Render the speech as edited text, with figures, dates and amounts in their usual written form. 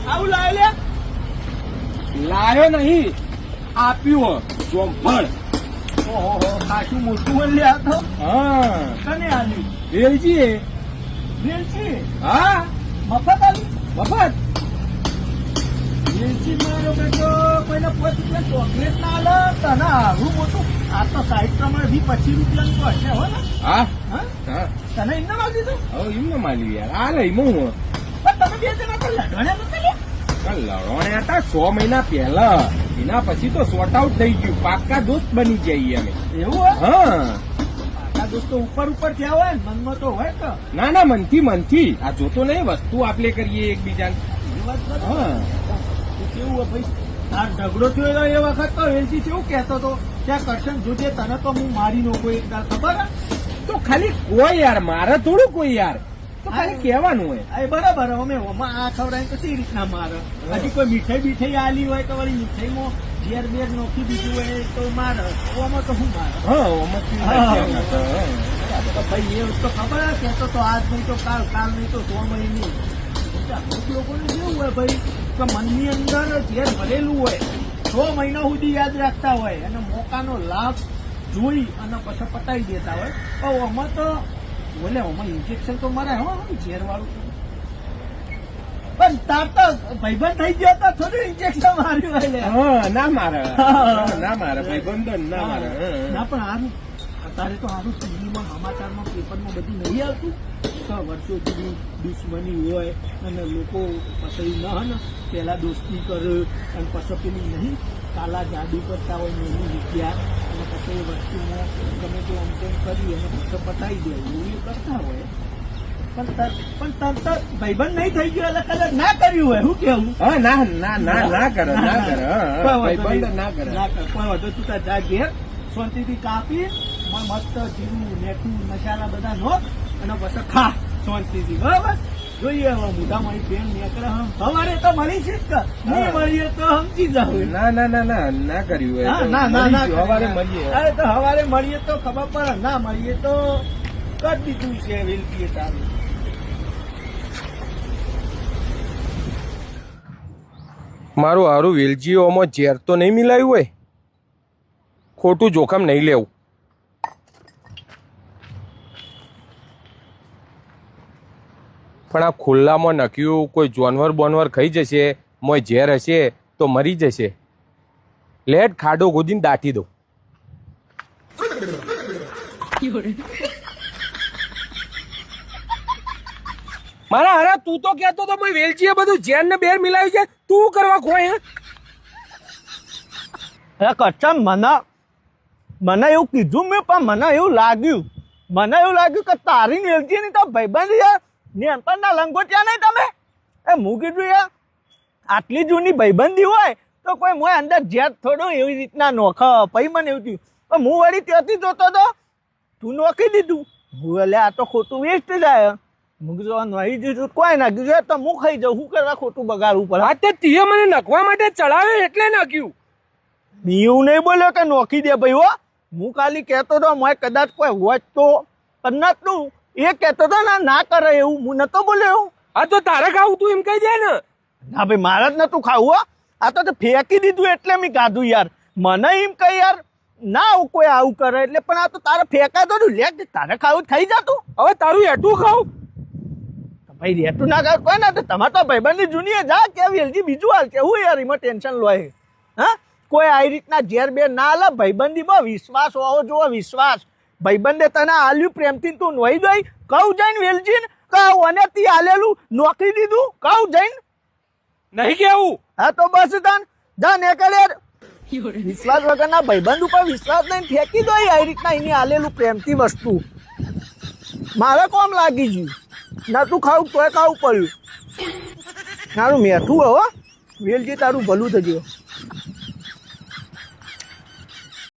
આવું લાવ્યો લાયો નહીં, આપ્યું ચોંપણ. ઓહો ખાસું મોટું લે આ તો. હા, કને આલ્યું? વેલજી. વેલચી? હા, મફત આલ્યું? મફત. વેલચી મારો બેટો કોઈને 5 રૂપિયા ચોકલેટ ના આલે તને આવું મોટું. આ તો 60 પ્રમાણે 25 રૂપિયાનું તો હશે હો ને? હા હા હા, તને એમને માલ દીધું? હવે એમને માલ્યું યાર. આ લઈ હું પણ તમે 2 જણા તો લડવાના નતા લ્યા? લડવાણે હતા 6 મહિના પહેલા. એના પછી તો સોર્ટ આઉટ થઈ ગયું. પાક્કા દોસ્ત બની જઈએ અમે. એવું હોય? હા. આ દોસ્તો ઉપર થયા હોય ને મનમાં તો હોય તો. ના ના, મનથી. આ જોતો નહીં, વસ્તુ આપણે કરીએ એકબીજાને. એ વાત બરાબર. હા. કેવું હોય ભાઈ, તાર ઝઘડો થયો એ વખત તો વેલજી કેવું કહેતો હતો ત્યાં કરશન જોજે તને તો હું મારી નાખું એક દાળ, ખબર હે? તો ખાલી કોઈ યાર, મારે થોડું કોઈ યાર, તો ખાલી કહેવાનું હોય. એ બરાબર. અમે ઓમાં આ ખવડાય તો કઈ રીતના મારે? હજી કોઈ મીઠાઈ આલી હોય તો વળી મીઠાઈમાં ઝેર બેર નોખી દીધું હોય તો મારે. ઓમાં તો શું મારે? હા, ઓમાંથી તો ભાઈ એ તો ખબર હે કહેતો તો આજ નહીં તો કાલ નહીં તો 6 મહિને. અમુક લોકોને કેવું હોય ભાઈ કે મનની અંદર ઝેર ભરેલું હોય, 6 મહિના સુધી યાદ રાખતા હોય અને મોકાનો લાભ જોઈ અને પછી પતાવી દેતા હોય. પણ આમાં તો બોલે આમાં ઇન્જેક્શન તો મારે ઝેર વાળું. પણ તાર તો ભાઈબંધ થઈ ગયો તો થોડું ઇન્જેક્શન માર્યું હોય લે. હા, ના મારે ભાઈબંધો ના મારે. ના પણ હારું અત્યારે તો હારું ટીવીમાં સમાચારમાં પેપરમાં બધું નહીં આવતું તો વર્ષો સુધી દુશ્મની હોય અને લોકો પછી ન હે ને પેલા દોસ્તી કરે અને પછી પેલી નહીં કાલા જાદુ કરતા હોય એની વિદ્યા અને પછી એ વસ્તુમાં ગમે તે આમ તેમ કરી અને પછી પતાવી દે એવું એ કરતા હોય. પણ તરત ભાઈબંધ નહીં થઈ ગયો એટલે કદાચ ના કર્યું હોય. શું કેવું? હા, ના કરે. ભાઈબંધ ના કરે. કોઈ વધુ તું તાર જા ઘેર શાંતિથી કાપી મસ્ત જીરું મેઠું મસાલા બધા નો અને પછી ખા શાંતિથી. બરાબર? જોઈએ હવે મોઢામાં પેન નીકળે. સવારે તો મળી છે જ નહીં મળીએ તો સમજી જાવ. ના કર્યું હોય. ના સવારે મળીએ. અરે તો સવારે મળીએ તો ખબર પડે, ના મળીએ તો કરી દીધું છે વેલકીએ તારું. મારું હારું વેલજીઓમાં ઝેર તો નહીં મિલાયું હોય. ખોટું જોખમ નહીં લેવું. પણ આ ખુલ્લામાં નખ્યું કોઈ જાનવર ખાઈ જશે, મોય ઝેર હશે તો મરી જશે. લેટ ખાડો ગોદીને દાટી દો. મારા હરા તું તો કહેતો તો વેલજીએ બધું ઝેર ને બેર મિલાવ્યું છે, તું કરવા ખોય? અરે કચ્છા મને એવું કીધું મેં, પણ મને એવું લાગ્યું કે તારી વેલજી ની તો ભાઈબંધ યાર નેનપણના લંગોટિયા નહીં તમે. એ હું કીધું યાર આટલી જૂની ભાઈબંધી હોય તો કોઈ મોય અંદર ઝેર થોડું એવી રીતના નોખ. પછી મને એવું થયું પણ હું વળી ત્યાંથી જોતો તો તું નોખી દીધું. હું એટલે આ તો ખોટું વેસ્ટ જાય. હું કીધું નહીં દીધું કોઈ ના કીધું તો હું ખાઈ જાઉં. શું કરવા ખોટું બગાડવું પડે? હા, તે તીએ મને નખવા માટે ચડાવ્યો એટલે નાખ્યું. એવું નહીં બોલ્યો કે નોખી દે ભાઈ હો. હું ખાલી કહેતો હતો મોય કદાચ કોઈ હોય તો નતું એ કહેતો હતો ના કરે એવું. હું નતો બોલ્યો. હા, તો તારે ખાવું તું એમ કહી દે ને. ના ભાઈ મારે જ નતું ખાવું હો. આ તો ફેંકી દીધું એટલે મેં ખાધું યાર. મને એમ કહી યાર ના કોઈ આવું કરે એટલે, પણ આ તો તારે ફેંકાતો લે તારે ખાવું થઈ જતું. હવે તારું એટું ખાવું ભાઈ રેતું ના ખાવ કોઈ ના. તમારે તો ભાઈબંધની જૂની જા કે વેલજી બીજું હાલ કે હું યાર એમાં ટેન્શન લો. હા, કોઈ આવી રીતના ઝેર બેર ના હાલે. ભાઈબંધીમાં વિશ્વાસ હોવો જોવો. વિશ્વાસ ભાઈબંધે તને આલ્યું પ્રેમથી તું નોઈ દઈ કહું જઈને વેલજીને કહું તી આલેલું નોકરી દીધું કહું જઈને નહીં કેવું. હા તો બસ તન જા નીકળ યાર. વિશ્વાસ વગરના ભાઈબંધ ઉપર વિશ્વાસ નહીં ફેંકી દો આવી રીતના એની આલેલું પ્રેમથી વસ્તુ. મારે કોમ લાગી ગયું નતું ખાવું તોય ખાવું પડ્યું. તારું મેઠું હો વેલજી તારું ભલું થયું.